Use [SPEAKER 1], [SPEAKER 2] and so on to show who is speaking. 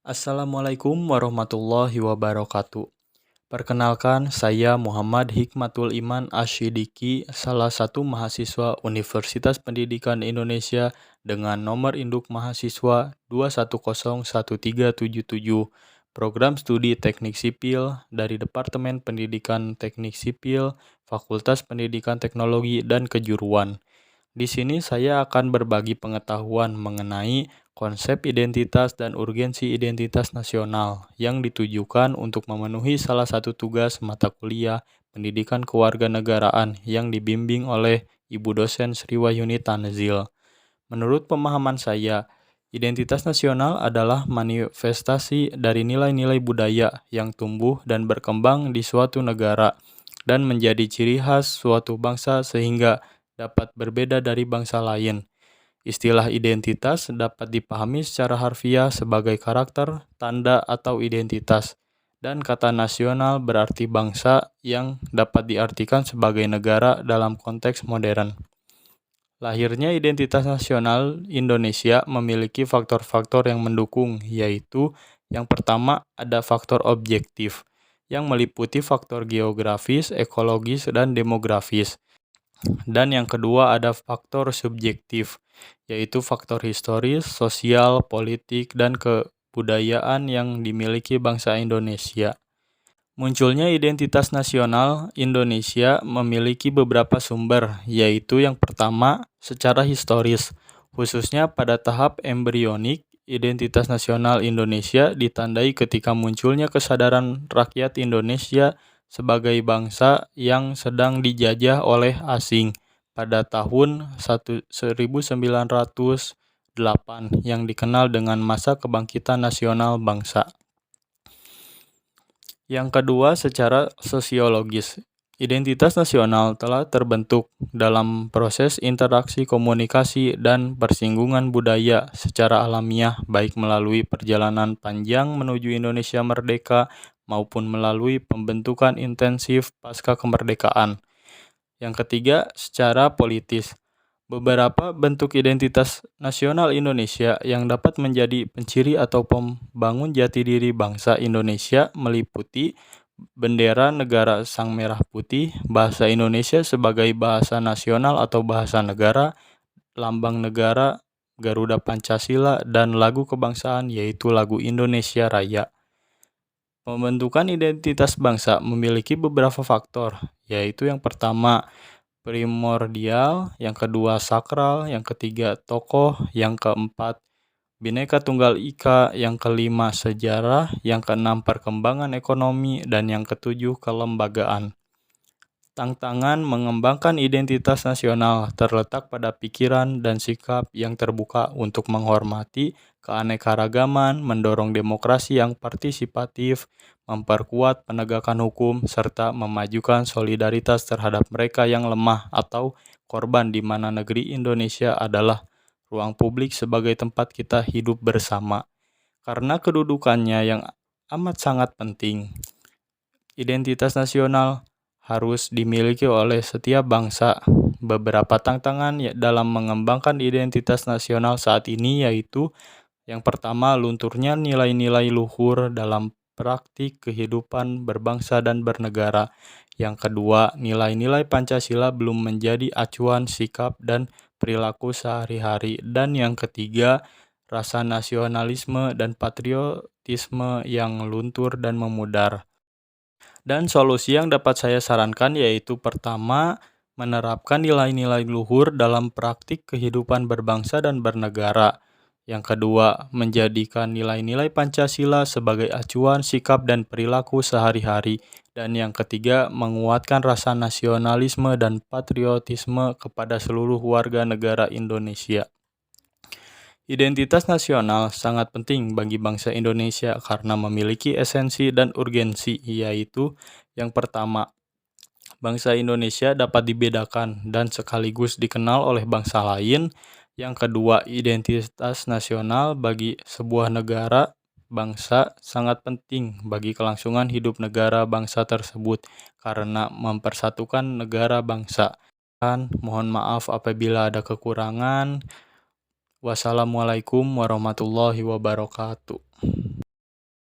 [SPEAKER 1] Assalamualaikum warahmatullahi wabarakatuh. Perkenalkan, saya Muhammad Hikmatul Iman Asyidiki, salah satu mahasiswa Universitas Pendidikan Indonesia dengan nomor induk mahasiswa 2101377, program studi Teknik Sipil dari Departemen Pendidikan Teknik Sipil, Fakultas Pendidikan Teknologi dan Kejuruan. Di sini saya akan berbagi pengetahuan mengenai konsep identitas dan urgensi identitas nasional yang ditujukan untuk memenuhi salah satu tugas mata kuliah pendidikan kewarganegaraan yang dibimbing oleh Ibu dosen Sri Wahyuni Tanzil. Menurut pemahaman saya, identitas nasional adalah manifestasi dari nilai-nilai budaya yang tumbuh dan berkembang di suatu negara dan menjadi ciri khas suatu bangsa sehingga dapat berbeda dari bangsa lain. Istilah identitas dapat dipahami secara harfiah sebagai karakter, tanda, atau identitas, dan kata nasional berarti bangsa yang dapat diartikan sebagai negara dalam konteks modern. Lahirnya identitas nasional Indonesia memiliki faktor-faktor yang mendukung, yaitu yang pertama ada faktor objektif, yang meliputi faktor geografis, ekologis, dan demografis. Dan yang kedua ada faktor subjektif, yaitu faktor historis, sosial, politik, dan kebudayaan yang dimiliki bangsa Indonesia. Munculnya identitas nasional Indonesia memiliki beberapa sumber, yaitu yang pertama secara historis, khususnya pada tahap embrionik. Identitas nasional Indonesia ditandai ketika munculnya kesadaran rakyat Indonesia sebagai bangsa yang sedang dijajah oleh asing pada tahun 1908 yang dikenal dengan masa kebangkitan nasional bangsa. Yang kedua, secara sosiologis. Identitas nasional telah terbentuk dalam proses interaksi komunikasi dan persinggungan budaya secara alamiah baik melalui perjalanan panjang menuju Indonesia merdeka maupun melalui pembentukan intensif pasca kemerdekaan. Yang ketiga, secara politis. Beberapa bentuk identitas nasional Indonesia yang dapat menjadi penciri atau pembangun jati diri bangsa Indonesia meliputi bendera negara Sang Merah Putih, bahasa Indonesia sebagai bahasa nasional atau bahasa negara, lambang negara Garuda Pancasila, dan lagu kebangsaan yaitu lagu Indonesia Raya. Pembentukan identitas bangsa memiliki beberapa faktor, yaitu yang pertama primordial, yang kedua sakral, yang ketiga tokoh, yang keempat Bhinneka Tunggal Ika, yang kelima sejarah, yang keenam perkembangan ekonomi, dan yang ketujuh kelembagaan. Tantangan mengembangkan identitas nasional terletak pada pikiran dan sikap yang terbuka untuk menghormati keanekaragaman, mendorong demokrasi yang partisipatif, memperkuat penegakan hukum, serta memajukan solidaritas terhadap mereka yang lemah atau korban di mana negeri Indonesia adalah ruang publik sebagai tempat kita hidup bersama. Karena kedudukannya yang amat sangat penting, identitas nasional harus dimiliki oleh setiap bangsa. Beberapa tantangan dalam mengembangkan identitas nasional saat ini yaitu yang pertama, lunturnya nilai-nilai luhur dalam praktik kehidupan berbangsa dan bernegara. Yang kedua, nilai-nilai Pancasila belum menjadi acuan sikap dan perilaku sehari-hari. Dan yang ketiga, rasa nasionalisme dan patriotisme yang luntur dan memudar. Dan solusi yang dapat saya sarankan yaitu pertama, menerapkan nilai-nilai luhur dalam praktik kehidupan berbangsa dan bernegara. Yang kedua, menjadikan nilai-nilai Pancasila sebagai acuan sikap dan perilaku sehari-hari. Dan yang ketiga, menguatkan rasa nasionalisme dan patriotisme kepada seluruh warga negara Indonesia. Identitas nasional sangat penting bagi bangsa Indonesia karena memiliki esensi dan urgensi, yaitu yang pertama, bangsa Indonesia dapat dibedakan dan sekaligus dikenal oleh bangsa lain. Yang kedua, identitas nasional bagi sebuah negara bangsa sangat penting bagi kelangsungan hidup negara bangsa tersebut karena mempersatukan negara bangsa. Mohon maaf apabila ada kekurangan. Wassalamualaikum warahmatullahi wabarakatuh.